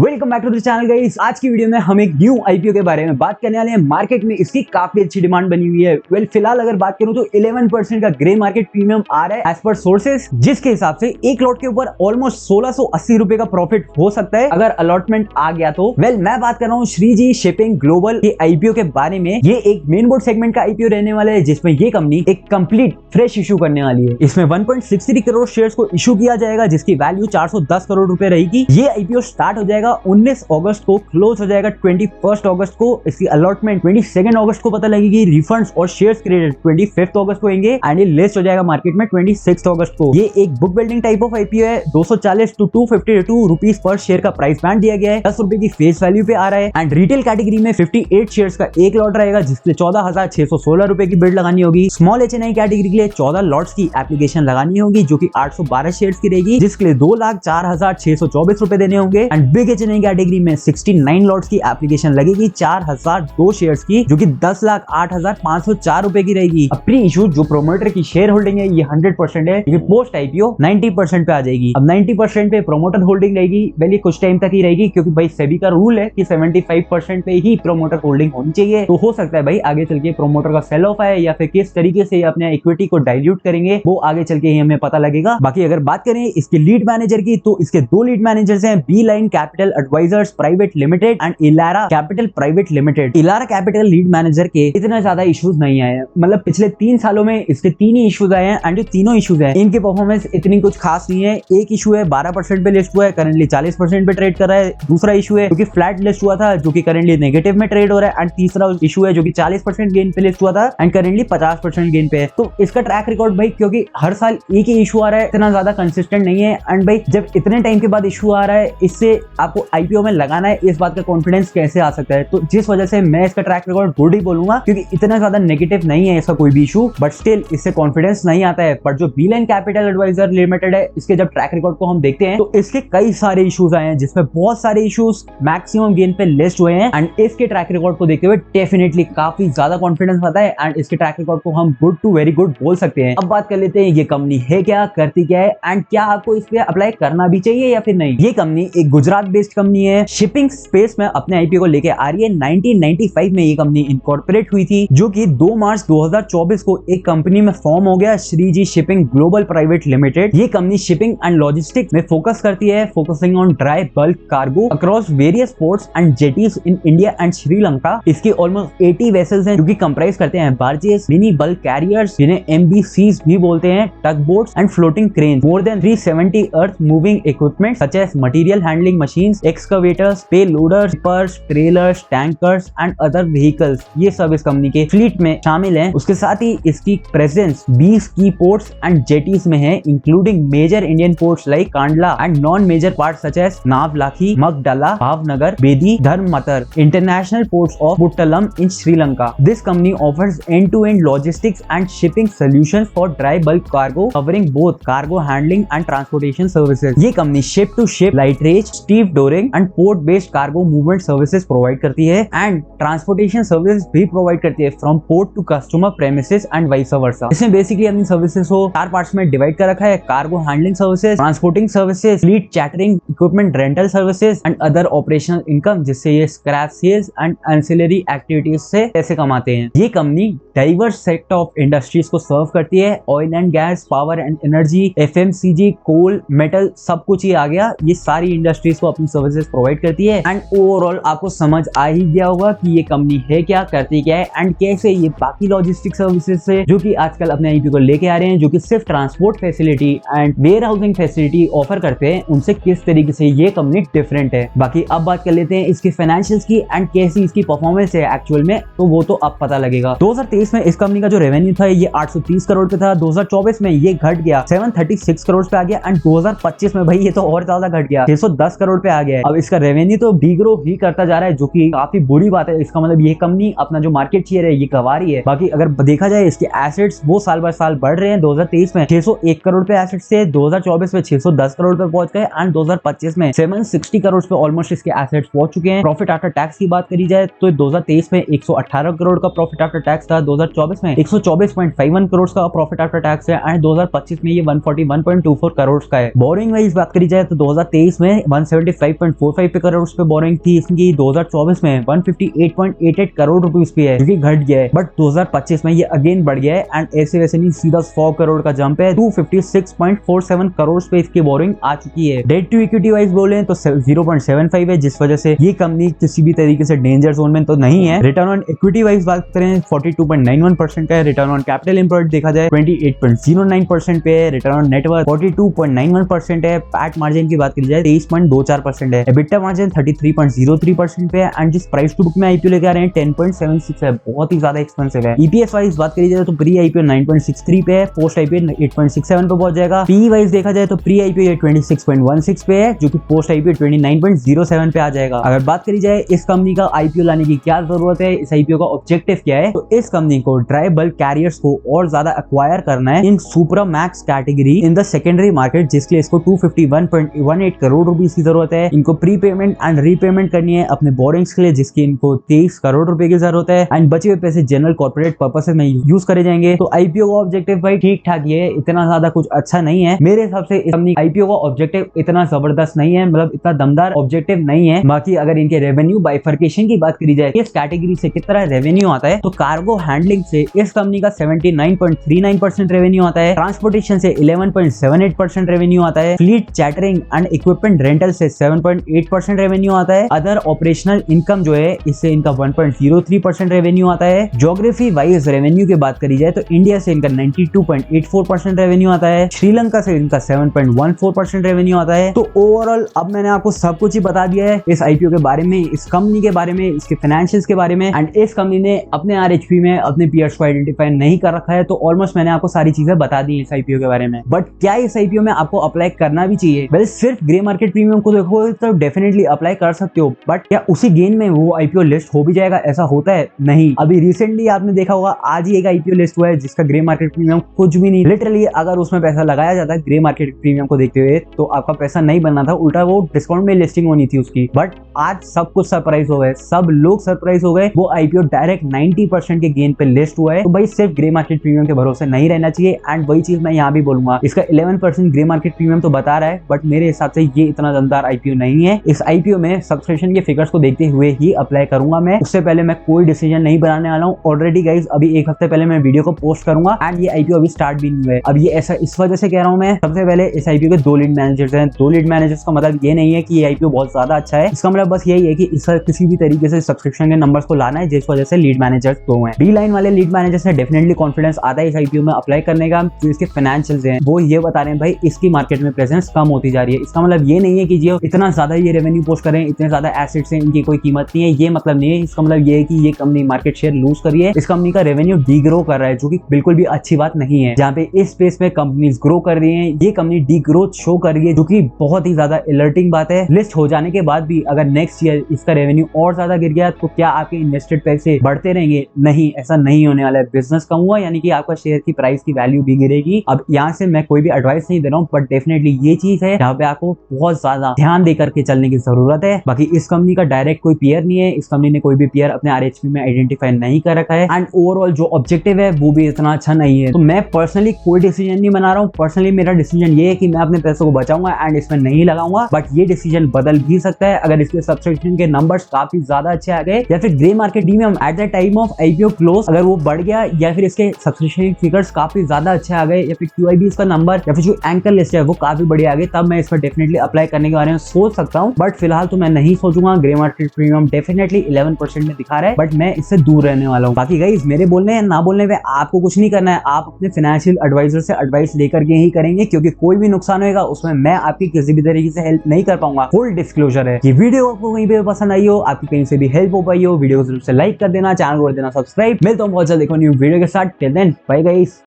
Welcome back to the channel guys. आज की video में हम एक न्यू आईपीओ के बारे में बात करने वाले हैं। मार्केट में इसकी काफी अच्छी डिमांड बनी हुई है। फिलहाल अगर बात करूं तो 11% का ग्रे मार्केट प्रीमियम आ रहा है एज पर सोर्सेस, जिसके हिसाब से एक लॉट के ऊपर ऑलमोस्ट 1680 रुपए का प्रॉफिट हो सकता है अगर अलॉटमेंट आ गया तो। मैं बात कर रहा हूँ श्रीजी शिपिंग ग्लोबल के आईपीओ के बारे में। ये एक मेन बोर्ड सेगमेंट का आईपीओ रहने वाला है, जिसमें ये कंपनी एक कंप्लीट फ्रेश इशू करने वाली है। इसमें 1.63 करोड़ शेयर्स को इशू किया जाएगा, जिसकी वैल्यू 410 करोड़ रुपए रहेगी। ये आईपीओ स्टार्ट हो जाएगा 19 अगस्त को, क्लोज हो जाएगा 21 अगस्त को। इसकी अलॉटमेंट 22 अगस्त को पता लगेगी। रिफंड्स और शेयर्स क्रेडिट 25 अगस्त को होंगे एंड ये लिस्ट हो जाएगा मार्केट में 26 अगस्त को। ये एक book building type of IPO है। 240 टू 252 रुपीज पर शेयर का प्राइस बैंड दिया गया है। 10 रुपए की फेस वैल्यू पे आ रहा है एंड रिटेल कैटेगरी में 58 शेयर्स का एक लॉट रहेगा, जिसके 14,616 रुपए की बिड लगानी होगी। स्मॉल एचएनआई कैटेगरी के लिए 14 लॉट्स की एप्लीकेशन लगानी होगी, जो कि 812 शेयर्स की रहेगी, जिसके लिए 2,04,624 रुपए देने होंगे। एंड बिग एचएनआई कैटेगरी में 69 लॉट्स की एप्लीकेशन लगेगी, 4002 शेयर्स की, जो कि 10,08,504 रुपए की रहेगी। प्री इशू जो प्रोमोटर की शेयर होल्डिंग है ये 100% है, क्योंकि पोस्ट आईपीओ 90% पे आ जाएगी। अब 90% पे प्रोमोटर होल्डिंग रहेगी, वैसे कुछ टाइम तक ही रहेगी, क्योंकि भाई सेबी का रूल है कि 75% पे ही प्रोमोटर होल्डिंग होनी चाहिए। तो हो सकता है भाई आगे चल के प्रोमोटर का सेल ऑफ आए या फिर किस तरीके से अपने इक्विटी को डाइल्यूट करेंगे, वो आगे चल के ही हमें पता लगेगा। बाकी अगर बात करें इसके लीड मैनेजर की, तो इसके दो लीड मैनेजर्स हैं, B line capital advisors private limited and Elara capital private limited. Elara capital lead manager के इतना ज्यादा इश्यूज नहीं आए हैं, मतलब पिछले 3 सालों में इसके 3 ही इश्यूज आए हैं एंड जो तीनों इश्यूज हैं इनकी परफॉर्मेंस इतनी कुछ खास नहीं है। एक इशू है 12% पे लिस्ट हुआ है, करंटली 40% पे ट्रेड कर रहा है। दूसरा इशू है जो कि फ्लैट लिस्ट हुआ था, जो कि करंटली नेगेटिव में ट्रेड हो रहा है। एंड तीसरा इशू है जो कि 40% गेन पे लिस्ट हुआ था एंड करंटली 50% गेन पे है। तो इसका ट्रैक रिकॉर्ड भाई, क्योंकि हर साल एक ही इशू आ रहा है, इतना ज्यादा कंसिस्टेंट नहीं है। एंड भाई जब इतने टाइम के बाद इशू आ रहा है, इससे आपको आईपीओ में लगाना है, इस बात का कॉन्फिडेंस कैसे आ सकता है? तो जिस वजह से मैं इसका ट्रैक रिकॉर्ड गुड ही बोलूंगा, क्योंकि इतना ज्यादा नेगेटिव नहीं है इसका कोई भी इशू, बट स्टिल इससे कॉन्फिडेंस नहीं आता है। पर जो B line capital advisor limited है, इसके जब ट्रैक रिकॉर्ड को हम देखते हैं तो इसके कई सारे इश्यूज आए हैं, जिसमें बहुत सारे इश्यूज मैक्सिमम गेन पे लिस्ट हुए हैं। एंड इसके ट्रैक रिकॉर्ड को देखते हुए डेफिनेटली काफी ज्यादा कॉन्फिडेंस आता है एंड इसके ट्रैक रिकॉर्ड को हम गुड टू वेरी गुड बोल सकते हैं। अब बात कर लेते हैं ये कंपनी है क्या, करती क्या है एंड क्या आपको इस पे अप्लाई करना भी चाहिए या फिर नहीं। ये कंपनी एक गुजरात बेस्ड कंपनी है, शिपिंग स्पेस में अपने आईपीओ को लेके आ रही है। 1995 में ये कंपनी इनकॉर्पोरेट हुई थी, जो कि 2 मार्च 2024 को एक कंपनी में फॉर्म हो गया, Shreeji shipping global private limited. ये कंपनी शिपिंग एंड लॉजिस्टिक्स में फोकस करती है, focusing on dry bulk cargo across various ports and jetties in India and Sri Lanka. इसके ऑलमोस्ट 80 वेसल्स हैं, जो कि कंप्राइज करते हैं बार्जेस, मिनी बल्क कैरियर्स जिन्हें एमबीसीज भी बोलते हैं, tug boats and floating crane, more than 370 earth moving equipment such as material handling machines, excavators, pay loaders, पर्स, trailers, tankers and other vehicles. ये सब इस कंपनी के फ्लीट में शामिल हैं। उसके साथ ही इसकी प्रेजेंस 20 की पोर्ट्स एंड जेटीज में है, including major Indian ports like Kandla and non major ports such as Navlakhi, Magdalla, Bhavnagar, Bedi, Dharamtar, international ports of Puttalam in Sri Lanka. This company offers end-to-end logistics and shipping solutions for dry bulk cargo, covering both cargo handling and transportation services. ये company ship to ship, lightage, stevedoring and port based cargo movement services provide करती है and transportation services भी provide करती है from port to customer premises and vice versa. इसमें basically अपनी services को 4 parts में डिवाइड कर रखा है: cargo handling services, transporting services, fleet chartering, equipment rental services and other operational income, जिससे ये scrap sales and ancillary activities से पैसे कमाते हैं। ये company diverse sector of industries को सर्व करती है, oil and gas, power and energy, FMCG, coal, metal, सब कुछ ही आ गया। ये सारी इंडस्ट्रीज को अपनी सर्विसेज प्रोवाइड करती है एंड ओवरऑल आपको समझ आ ही गया होगा कि ये कंपनी है क्या, करती क्या है एंड कैसे ये बाकी लॉजिस्टिक सर्विसेज से जो कि आजकल अपने आईपीओ को लेके आ रहे हैं, जो कि सिर्फ transport facility and warehousing facility offer करते हैं, उनसे किस तरीके से ये कंपनी डिफरेंट है। बाकी अब बात कर लेते हैं इसके फाइनेंशियल्स की एंड कैसी इसकी परफॉर्मेंस है एक्चुअल में, तो वो तो अब पता लगेगा। 2023 में इस कंपनी का जो रेवेन्यू था ये 830 करोड़ पे था। 2024 में ये घट गया 736 करोड़ पे आ गया एंड 2025 में भाई ये तो और ज्यादा घट गया, 610 करोड़ पे आ गया। अब इसका रेवेन्यू तो डीग्रो ही करता जा रहा है, जो कि काफी बुरी बात है। इसका मतलब ये कंपनी अपना जो मार्केट शेयर है ये गंवा रही है। बाकी अगर देखा जाए इसके एसेट्स वो साल बार साल बढ़ रहे हैं। 2023 में 601 करोड़ पे एसेट्स थे, 2024 में 610 करोड़ पे पहुंच गए एंड 2025 में 760 करोड़ पे ऑलमोस्ट इसके एसेट्स पहुंच चुके हैं। प्रॉफिट आफ्टर टैक्स की बात करी जाए तो 2023 में 118 करोड़ का प्रॉफिट आफ्टर टैक्स था, 2024 में 124.51 करोड़ का प्रॉफिट आफ्टर टैक्स है एंड 2025 में ये 141.24 करोड़ का है। बोरिंग वाइज बात करी जाए तो 2023 में 175 155.45 पे करोड़ पे बोरिंग थी इसकी 2024 में 158.88 करोड़ रुपीस पे है, जो कि घट गया है। बट 2025 में ये अगेन बढ़ गया है एंड ऐसे वैसे नहीं, सीधा 100 करोड़ का जंप है। 256.47 करोड़ पे इसकी बोरिंग आ चुकी है। डेट टू इक्विटी वाइज बोले तो 0.75 है, जिस वजह से ये कंपनी किसी भी तरीके से डेंजर जोन में तो नहीं है। रिटर्न ऑन इक्विटी वाइज बात करें 42.91% का है। रिटर्न ऑन कैपिटल एम्प्लॉयड देखा जाए 28.09% पे है। रिटर्न ऑन नेटवर्थ 42.91% है। पैट मार्जिन की बात की जाए 23.24% है। एबिटा मार्जिन 33.03% पे है एंड जिस प्राइस टू बुक में आईपीओ लेके आ रहे हैं 10.76 है, बहुत ही ज्यादा एक्सपेंसिव है। ईपीएस वाइज बात करी जाए तो प्री आईपीओ 9.63 पे है, पोस्ट आईपीओ 8.67 पे पहुंच जाएगा। पी वाइज देखा जाए तो प्री आईपीओ 26.16 पे है, जो कि पोस्ट आईपीओ 29.07 पे आ जाएगा। अगर बात करी जाए इस कंपनी का आईपीओ लाने की क्या जरूरत है, इस आईपीओ का ऑब्जेक्टिव क्या है, तो इस कंपनी को ड्राई बल्क कैरियर्स को और ज्यादा एक्वायर करना है in supramax category in the secondary market, जिसके लिए इसको 251.18 करोड़ रुपीस की जरूरत है। इनको प्री पेमेंट एंड रीपेमेंट करनी है अपने बोरिंग्स के लिए, जिसकी इनको 23 करोड़ रुपए की जरूरत है एंड बचे हुए पैसे जनरल कॉर्पोरेट पर्पसेस में यूज करे जाएंगे। तो आईपीओ का ऑब्जेक्टिव भाई ठीक ठाक ये है, इतना ज्यादा कुछ अच्छा नहीं है मेरे हिसाब से। आईपीओ का ऑब्जेक्टिव इतना जबरदस्त नहीं है, मतलब इतना दमदार ऑब्जेक्टिव नहीं है। बाकी अगर इनके रेवेन्यू बाइफर्केशन की बात करी जाए, इस कैटेगरी से कितना रेवेन्यू आता है, तो कार्गो हैंडलिंग से इस कंपनी का 79.39% रेवेन्यू आता है। ट्रांसपोर्टेशन से 11.78% रेवेन्यू आता है। Fleet chattering and equipment rental से 7.8% रेवेन्यू आता है। अदर ऑपरेशनल इनकम जो है इससे इनका 1.03% रेवेन्यू आता है। ज्योग्राफी वाइज रेवेन्यू की बात करी जाए तो इंडिया से इनका 92.84% रेवेन्यू आता है। श्रीलंका से इनका 7.14% रेवेन्यू आता है। तो ओवरऑल अब मैंने आपको सब कुछ ही बता दिया है इस आईपीओ के बारे में, इस कंपनी के बारे में, इसके फाइनेंशियल्स के बारे में एंड इस कंपनी ने अपने आरएचपी में अपने पीयर्स को आइडेंटिफाई नहीं कर रखा है। तो ऑलमोस्ट मैंने आपको सारी चीजें बता दी इस आईपीओ के बारे में। बट क्या इस आईपीओ में आपको अप्लाई करना भी चाहिए? वेल, सिर्फ ग्रे मार्केट प्रीमियम को देखो तो डेफिनेटली अप्लाई कर सकते हो, बट क्या उसी गेन में वो आईपीओ लिस्ट हो भी जाएगा? ऐसा होता है नहीं। अभी रिसेंटली आपने देखा होगा आज ही एक आईपीओ लिस्ट हुआ है जिसका ग्रे मार्केट प्रीमियम कुछ भी नहीं। लिटरली अगर उसमें पैसा लगाया जाता है ग्रे मार्केट प्रीमियम को देखते हुए तो आपका पैसा नहीं बनना था, उल्टा वो डिस्काउंट में लिस्टिंग होनी थी उसकी। बट आज सब कुछ सरप्राइज हो गए, सब लोग सरप्राइज हो गए। वो आईपीओ डायरेक्ट 90% के गेन पे लिस्ट हुआ है। तो भाई सिर्फ ग्रे मार्केट प्रीमियम के भरोसे नहीं रहना चाहिए। एंड वही चीज मैं यहाँ भी बोलूंगा, इसका 11% ग्रे मार्केट प्रीमियम तो बता रहा है, बट मेरे हिसाब से ये इतना दमदार आईपीओ नहीं है। इस आईपीओ में सब्सक्रिप्शन के फिगर्स को देखते हुए ही अप्लाई करूंगा मैं, उससे पहले मैं कोई डिसीजन नहीं बनाने वाला हूँ। ऑलरेडी गाइज अभी एक हफ्ते पहले मैं वीडियो को पोस्ट करूंगा एंड ये आईपीओ अभी स्टार्ट भी नहीं हुआ है। अब ये ऐसा इस वजह से कह रहा हूँ मैं, सबसे पहले इस आईपीओ के 2 लीड मैनेजर्स हैं। 2 लीड मैनेजर्स का मतलब ये नहीं है कि ये आईपीओ बहुत ज्यादा अच्छा है, इसका मतलब बस यही है कि इसका किसी भी तरीके से सब्सक्रिप्शन के नंबर्स को लाना है, जिस वजह से लीड मैनेजर्स 2 हैं। बी लाइन वाले लीड मैनेजर्स से डेफिनेटली कॉन्फिडेंस आता है इस आईपीओ में अप्लाई करने का। जो इसके फाइनेंशियल्स हैं वो ये बता रहे हैं भाई इसकी मार्केट में प्रेजेंस कम होती जा रही है। इसका मतलब ये नहीं है कि जो इतना ज्यादा ये रेवेन्यू पोस्ट करें, इतने ज्यादा एसेट्स हैं, इनकी कोई कीमत नहीं है, ये मतलब नहीं है। इसका मतलब ये है कि ये कंपनी मार्केट शेयर लूज कर रही है, इस कंपनी का रेवेन्यू डीग्रो कर रहा है, जो कि बिल्कुल भी अच्छी बात नहीं है। जहाँ पे इस स्पेस में कंपनीज ग्रो कर रही है, ये कंपनी डी ग्रोथ शो कर रही है, जो कि बहुत ही ज्यादा अलर्टिंग बात है। लिस्ट हो जाने के बाद भी अगर नेक्स्ट ईयर इसका रेवेन्यू और ज्यादा गिर गया तो क्या आपके इन्वेस्टेड पैसे बढ़ते रहेंगे? नहीं, ऐसा नहीं होने वाला है। बिजनेस कम हुआ यानी कि आपका शेयर की प्राइस की वैल्यू भी गिरेगी। अब यहाँ से मैं कोई भी एडवाइस नहीं दे रहा हूँ, बट डेफिनेटली ये चीज है जहाँ पे आपको बहुत ज्यादा ध्यान दे करके चलने की जरूरत है। बाकी इस कंपनी का डायरेक्ट कोई पीयर नहीं है, इस कंपनी ने कोई भी पीयर अपने आरएचपी में आइडेंटिफाई नहीं कर रखा है एंड ओवरऑल जो ऑब्जेक्टिव है वो भी इतना अच्छा नहीं है। तो मैं पर्सनली कोई डिसीजन नहीं बना रहा हूँ। पर्सनली मेरा डिसीजन ये है कि मैं अपने पैसों को बचाऊंगा एंड इसमें नहीं लगाऊंगा, बट ये डिसीजन बदल भी सकता है अगर इसके सब्सक्रिप्शन के नंबर्स काफी ज्यादा अच्छे आ गए, या फिर grey market premium at the time of IPO close अगर वो बढ़ गया, या फिर इसके सब्सक्रिप्शन फिगर्स काफी ज्यादा अच्छे आ गए, या फिर क्यूआईबी इसका नंबर या फिर जो एंकर लिस्ट है वो काफी बढ़िया आ गए, तब मैं इस पर डेफिनेटली अप्लाई करने के बारे में सोच सकता हूँ। बट फिलहाल तो मैं नहीं सोचूंगा। ग्रे मार्केट प्रीमियम डेफिनेटली 11% में दिखा रहा है, बट मैं इससे दूर रहने वाला हूँ। बाकी गाइस मेरे बोलने या ना बोलने पे आपको कुछ नहीं करना है, आप अपने फाइनेंशियल एडवाइजर से एडवाइस लेकर के ही करेंगे, क्योंकि कोई भी नुकसान होगा उसमें मैं आपकी किसी भी तरीके से हेल्प नहीं कर पाऊंगा। फुल डिस्क्लोजर है। ये वीडियो आपको कहीं पे पसंद आई हो, आपकी कहीं से भी हेल्प हो पाई हो, वीडियो को जरूर से लाइक कर देना, चैनल को कर देना सब्सक्राइब। मिलता हूँ बहुत जल्द देखो न्यू वीडियो के साथ। Till then bye guys.